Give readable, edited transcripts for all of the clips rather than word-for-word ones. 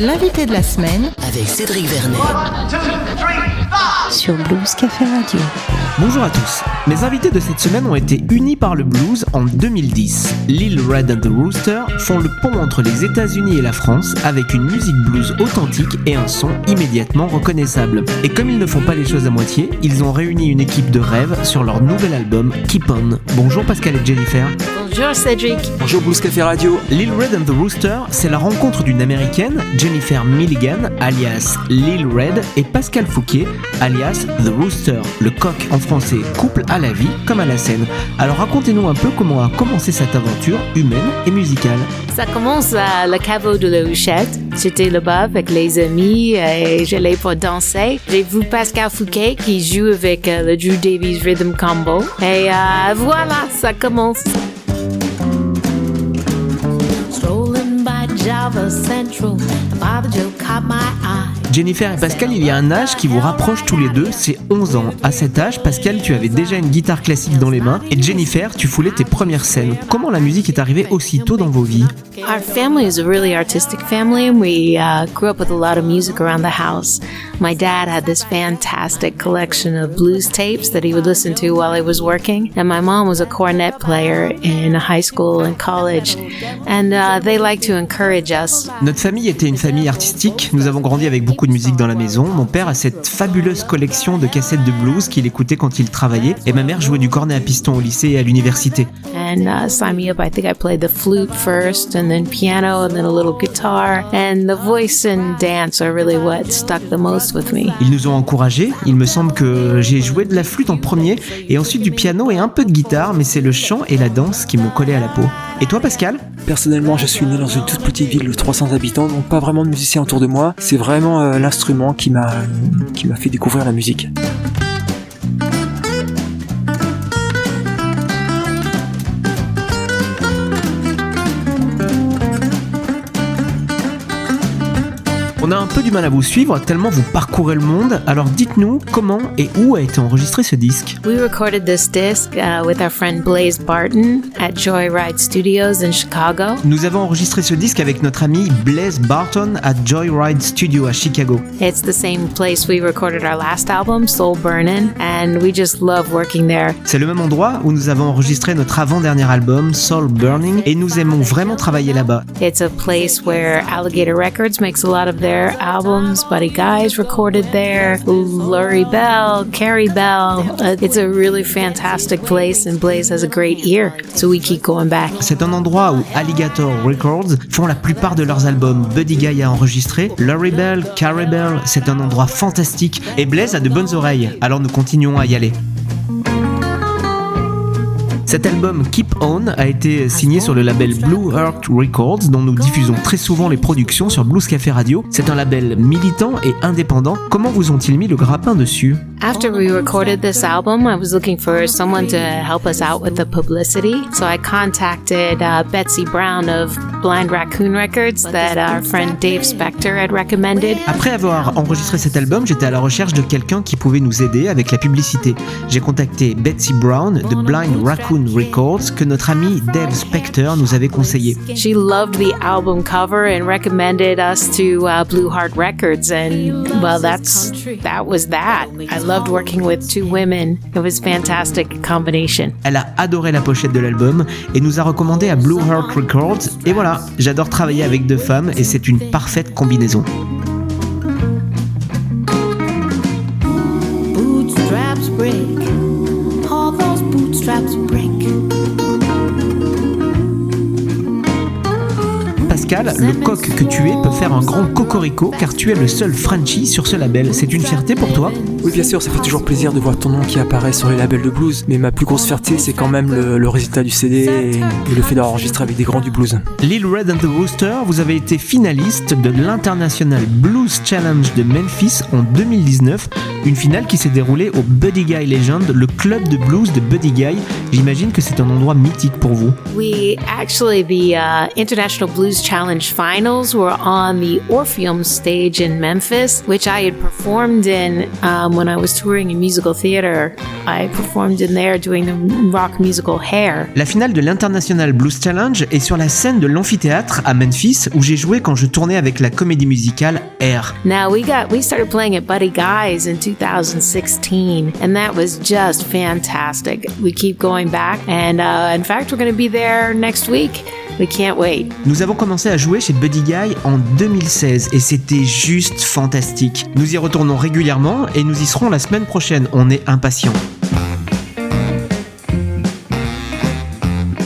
L'invité de la semaine avec Cédric Vernet. 1, 2, 3, 4. Sur Blues Café Radio. Bonjour à tous. Mes invités de cette semaine ont été unis par le blues en 2010. Lil Red and the Rooster font le pont entre les États-Unis et la France avec une musique blues authentique et un son immédiatement reconnaissable. Et comme ils ne font pas les choses à moitié, ils ont réuni une équipe de rêve sur leur nouvel album Keep On. Bonjour Pascal et Jennifer. Bonjour Cédric. Bonjour Blues Café Radio. Lil Red and the Rooster, c'est la rencontre d'une américaine, Jennifer Milligan, alias Lil Red, et Pascal Fouquier, alias The Rooster, le coq en français, couple à la vie comme à la scène. Alors racontez-nous un peu comment a commencé cette aventure humaine et musicale. Ça commence à le caveau de la Huchette. J'étais là-bas avec les amis et j'allais pour danser. J'ai vu Pascal Fouquier qui joue avec le Drew Davies Rhythm Combo. Et voilà, ça commence. Java Central, Father Joe caught my eye. Jennifer et Pascal, il y a un âge qui vous rapproche tous les deux, c'est 11 ans. À cet âge, Pascal, tu avais déjà une guitare classique dans les mains et Jennifer, tu foulais tes premières scènes. Comment la musique est arrivée aussitôt dans vos vies? Our family is a really artistic family and we grew up with a lot of music around the house. My dad had this fantastic collection of blues tapes that he would listen to while he was working, and my mom was a cornet player in high school and college, and they like to encourage us. Notre famille était une famille artistique, nous avons grandi avec beaucoup de musique dans la maison. Mon père a cette fabuleuse collection de cassettes de blues qu'il écoutait quand il travaillait, et ma mère jouait du cornet à piston au lycée et à l'université. And sign me up, I think I played the flute first, and then piano, and then a little guitar, and the voice and dance are really what stuck the most with me. Ils nous ont encouragés, il me semble que j'ai joué de la flûte en premier, et ensuite du piano et un peu de guitare, mais c'est le chant et la danse qui m'ont collé à la peau. Et toi Pascal? Personnellement, je suis né dans une toute petite ville de 300 habitants, donc pas vraiment de musiciens autour de moi. C'est vraiment l'instrument qui m'a fait découvrir la musique. On a un peu du mal à vous suivre tellement vous parcourez le monde, alors dites-nous comment et où a été enregistré ce disque. We recorded this disc with our friend Blaze Barton at Joyride Studios in Chicago. Nous avons enregistré ce disque avec notre ami Blaze Barton à Joyride Studio à Chicago. It's the same place we recorded our last album, Soul Burnin', and we just love working there. C'est le même endroit où nous avons enregistré notre avant-dernier album, Soul Burning, et nous aimons vraiment travailler là-bas. It's a place where Alligator Records makes a lot of their albums. Buddy Guy's recorded there. Laurie Bell, Carrie Bell. It's a really fantastic place and Blaze has a great ear, so we keep going back. C'est un endroit où Alligator Records font la plupart de leurs albums. Buddy Guy a enregistré. Laurie Bell, Carrie Bell, c'est un endroit fantastique. Et Blaze a de bonnes oreilles, alors nous continuons à y aller. Cet album Keep On a été signé sur le label Blue Heart Records dont nous diffusons très souvent les productions sur Blues Café Radio. C'est un label militant et indépendant. Comment vous ont-ils mis le grappin dessus? After we recorded this album, I was looking for someone to help us out with the publicity. So I contacted Betsy Brown of Blind Raccoon Records that our friend Dave Spector had recommended. Après avoir enregistré cet album, j'étais à la recherche de quelqu'un qui pouvait nous aider avec la publicité. J'ai contacté Betsy Brown de Blind Raccoon Records que notre ami Dave Spector nous avait conseillé. She loved the album cover and recommended us to Blue Heart Records, and well, that was that. I loved working with two women. It was a fantastic combination. Elle a adoré la pochette de l'album et nous a recommandé à Blue Heart Records. Et voilà, j'adore travailler avec deux femmes et c'est une parfaite combinaison. Bootstraps break. All those bootstraps break. Pascal, le coq que tu es peut faire un grand cocorico car tu es le seul Frenchie sur ce label. C'est une fierté pour toi? Oui, bien sûr, ça fait toujours plaisir de voir ton nom qui apparaît sur les labels de blues, mais ma plus grosse fierté, c'est quand même le résultat du CD et le fait d'enregistrer avec des grands du blues. Lil Red and the Rooster, vous avez été finaliste de l'International Blues Challenge de Memphis en 2019, une finale qui s'est déroulée au Buddy Guy Legend, le club de blues de Buddy Guy. J'imagine que c'est un endroit mythique pour vous. The International Blues Challenge finals were on the Orpheum stage in Memphis, which I had performed in when I was touring in musical theater. I performed in there doing the rock musical Hair. La finale de l'International Blues Challenge est sur la scène de l'amphithéâtre à Memphis où j'ai joué quand je tournais avec la comédie musicale Hair. Now we started playing at Buddy Guy's in 2016, and that was just fantastic. We keep going back, and in fact, we're going to be there next week. We can't wait. Nous avons commencé à jouer chez Buddy Guy en 2016 et c'était juste fantastique. Nous y retournons régulièrement et nous y serons la semaine prochaine. On est impatients.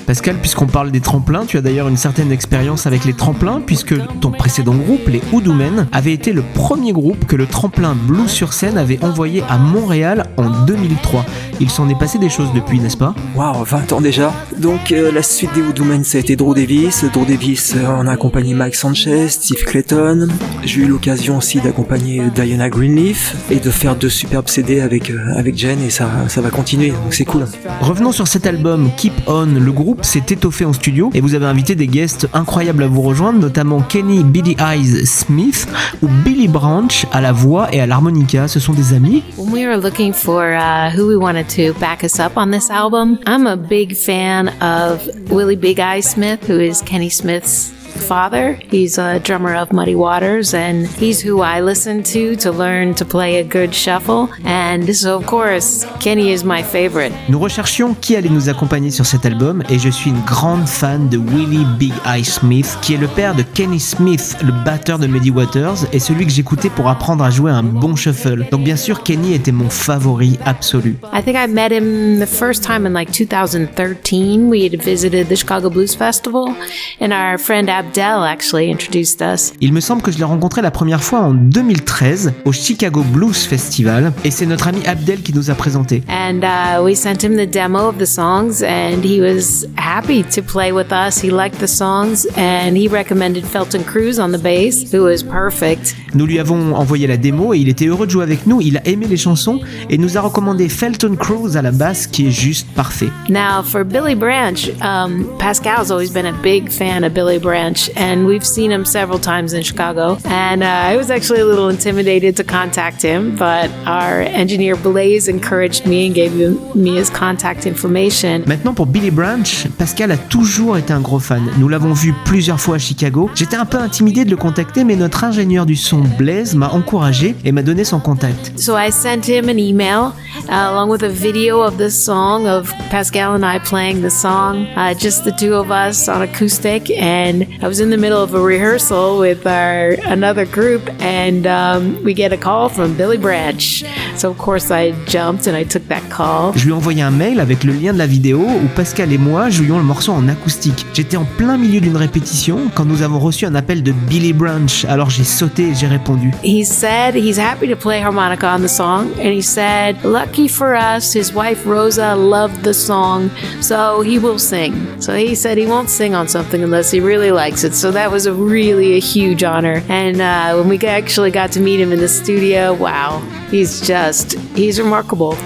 Pascal, puisqu'on parle des tremplins, tu as d'ailleurs une certaine expérience avec les tremplins, puisque ton précédent groupe, les Hoodoo Men, avait été le premier groupe que le tremplin Blues sur scène avait envoyé à Montréal en 2003. Il s'en est passé des choses depuis, n'est-ce pas ? Waouh, 20 ans déjà. Donc la suite des Hoodoo Men, ça a été Drew Davis. Drew Davis, on a accompagné Mike Sanchez, Steve Clayton. J'ai eu l'occasion aussi d'accompagner Diana Greenleaf et de faire 2 superbes CD avec Jen, et ça va continuer, donc c'est cool. Revenons sur cet album Keep On. Le groupe s'est étoffé en studio et vous avez invité des guests incroyables à vous rejoindre, notamment Kenny Beady Eyes Smith ou Billy Branch à la voix et à l'harmonica. Ce sont des amis. When we were looking for who we wanted to back us up on this album, I'm a big fan of Willie Big Eye Smith, who is Kenny Smith's father. He's a drummer of Muddy Waters, and he's who I listen to learn to play a good shuffle. And so, of course, Kenny is my favorite. Nous recherchions qui allait nous accompagner sur cet album et je suis une grande fan de Willie Big Eye Smith, qui est le père de Kenny Smith, le batteur de Muddy Waters, et celui que j'écoutais pour apprendre à jouer un bon shuffle. Donc bien sûr, Kenny était mon favori absolu. I think I met him the first time in like 2013. We had visited the Chicago Blues Festival, and our friend Abdel actually introduced us. Il me semble que je l'ai rencontré la première fois en 2013 au Chicago Blues Festival et c'est notre ami Abdel qui nous a présenté. And we sent him the demo of the songs, and he was happy to play with us. He liked the songs, and he recommended Felton Cruz on the bass, who was perfect. Nous lui avons envoyé la démo et il était heureux de jouer avec nous. Il a aimé les chansons et nous a recommandé Felton Cruz à la basse, qui est juste parfait. Now for Billy Branch, Pascal's always been a big fan of Billy Branch, and we've seen him several times in Chicago. And I was actually a little intimidated to contact him, but our engineer Blaze encouraged me and gave me his contact information. Maintenant pour Billy Branch, Pascal a toujours été un gros fan. Nous l'avons vu plusieurs fois à Chicago. J'étais un peu intimidé de le contacter, mais notre ingénieur du son Blaze m'a encouragé et m'a donné son contact. So I sent him an email along with a video of the song, of Pascal and I playing the song, just the two of us on acoustic. And I was in the middle of a rehearsal with another group, and we get a call from Billy Branch. So of course I jumped and I took that call. Je lui ai envoyé un mail avec le lien de la vidéo où Pascal et moi jouions le morceau en acoustique. J'étais en plein milieu d'une répétition quand nous avons reçu un appel de Billy Branch, alors j'ai sauté et j'ai répondu. He said he's happy to play harmonica on the song, and he said, lucky for us, his wife Rosa loved the song, so he will sing. So he said he won't sing on something unless he really likes it. So that was a huge honor. And when we actually got to meet him in the studio, wow, he's remarkable.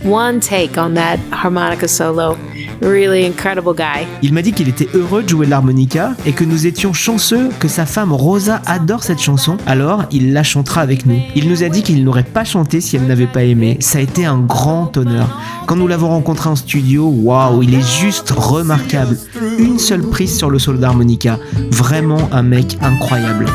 One take on that harmonica solo. Really incredible guy. Il m'a dit qu'il était heureux de jouer l'harmonica et que nous étions chanceux que sa femme Rosa adore cette chanson, alors il la chantera avec nous. Il nous a dit qu'il n'aurait pas chanté si elle n'avait pas aimé. Ça a été un grand honneur. Quand nous l'avons rencontré en studio, waouh, il est juste remarquable. Une seule prise sur le solo d'harmonica. Vraiment un mec incroyable.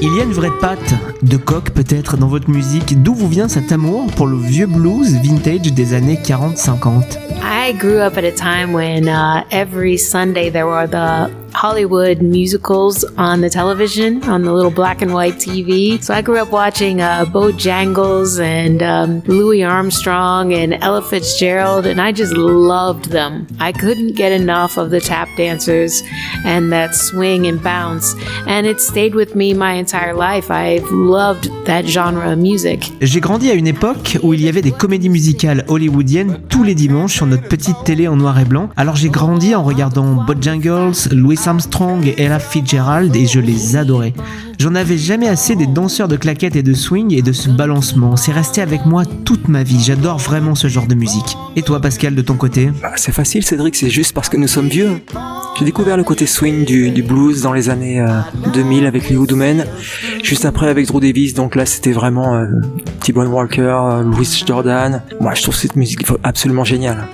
Il y a une vraie patte de coq peut-être dans votre musique. D'où vous vient cet amour pour le vieux blues vintage des années 40-50? I grew up at a time when every Sunday there were the Hollywood musicals on the television, on the little black and white TV. So I grew up watching Bojangles and Louis Armstrong and Ella Fitzgerald, and I just loved them. I couldn't get enough of the tap dancers and that swing and bounce, and it stayed with me my entire life. I've loved that genre of music. J'ai grandi à une époque où il y avait des comédies musicales hollywoodiennes tous les dimanches sur notre petite télé en noir et blanc. Alors j'ai grandi en regardant Bojangles, Louis Armstrong et Ella Fitzgerald et je les adorais. J'en avais jamais assez des danseurs de claquettes et de swing et de ce balancement. C'est resté avec moi toute ma vie. J'adore vraiment ce genre de musique. Et toi, Pascal, de ton côté ? C'est facile, Cédric, c'est juste parce que nous sommes vieux. J'ai découvert le côté swing du blues dans les années 2000 avec les Woodmen. Juste après avec Drew Davis, donc là c'était vraiment T-Bone Walker, Louis Jordan. Moi je trouve cette musique absolument géniale.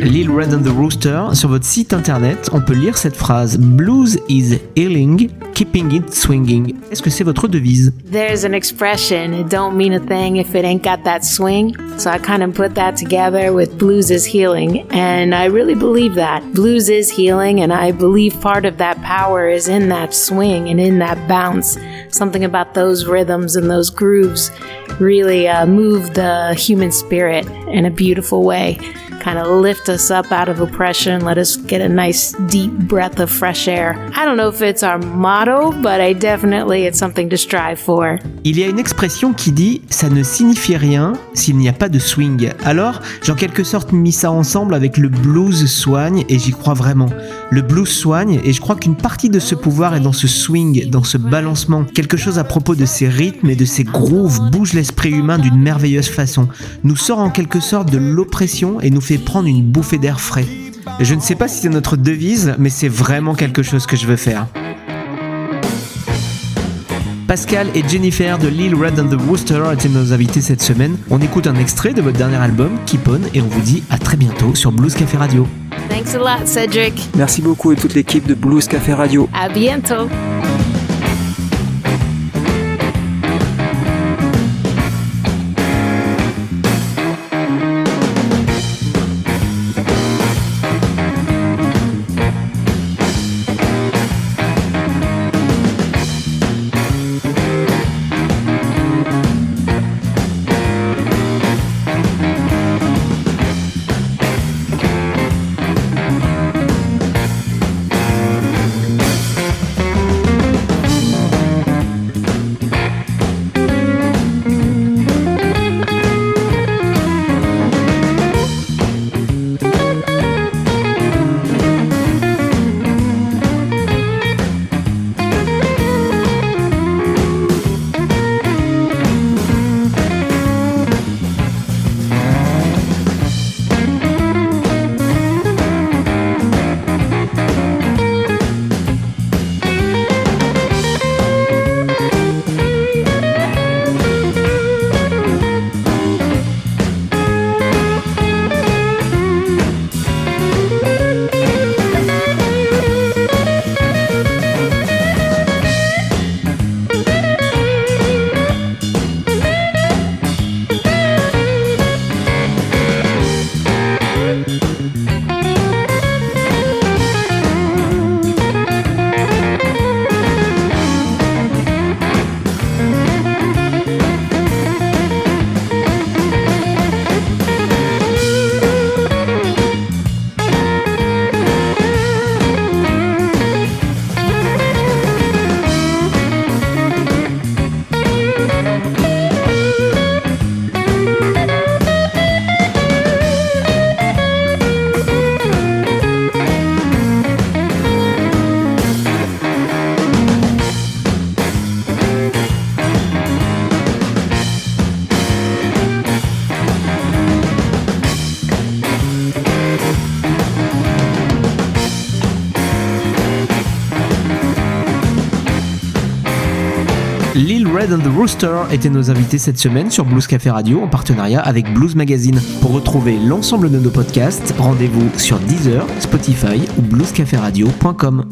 Little Red and the Rooster, sur votre site internet, on peut lire cette phrase « Blues is healing, keeping it swinging ». Est-ce que c'est votre devise ? There's an expression, it don't mean a thing if it ain't got that swing. So I kind of put that together with blues is healing. And I really believe that. Blues is healing, and I believe part of that power is in that swing and in that bounce. Something about those rhythms and those grooves really move the human spirit in a beautiful way. Kind of lift us up out of oppression, let us get a nice deep breath of fresh air. I don't know if it's our motto, but it's something to strive for. Il y a une expression qui dit « ça ne signifie rien s'il n'y a pas de swing ». Alors, j'ai en quelque sorte mis ça ensemble avec le blues soigne et j'y crois vraiment. Le blues soigne et je crois qu'une partie de ce pouvoir est dans ce swing, dans ce balancement. Quelque chose à propos de ces rythmes et de ces grooves bouge l'esprit humain d'une merveilleuse façon. Nous sort en quelque sorte de l'oppression et nous fait prendre une bouffée d'air frais. Je ne sais pas si c'est notre devise, mais c'est vraiment quelque chose que je veux faire. Pascal et Jennifer de Little Red and the Rooster étaient nos invités cette semaine. On écoute un extrait de votre dernier album, Keep On, et on vous dit à très bientôt sur Blues Café Radio. Thanks a lot, Cedric. Merci beaucoup à toute l'équipe de Blues Café Radio. A bientôt. Little Red and the Rooster étaient nos invités cette semaine sur Blues Café Radio en partenariat avec Blues Magazine. Pour retrouver l'ensemble de nos podcasts, rendez-vous sur Deezer, Spotify ou bluescaferadio.com.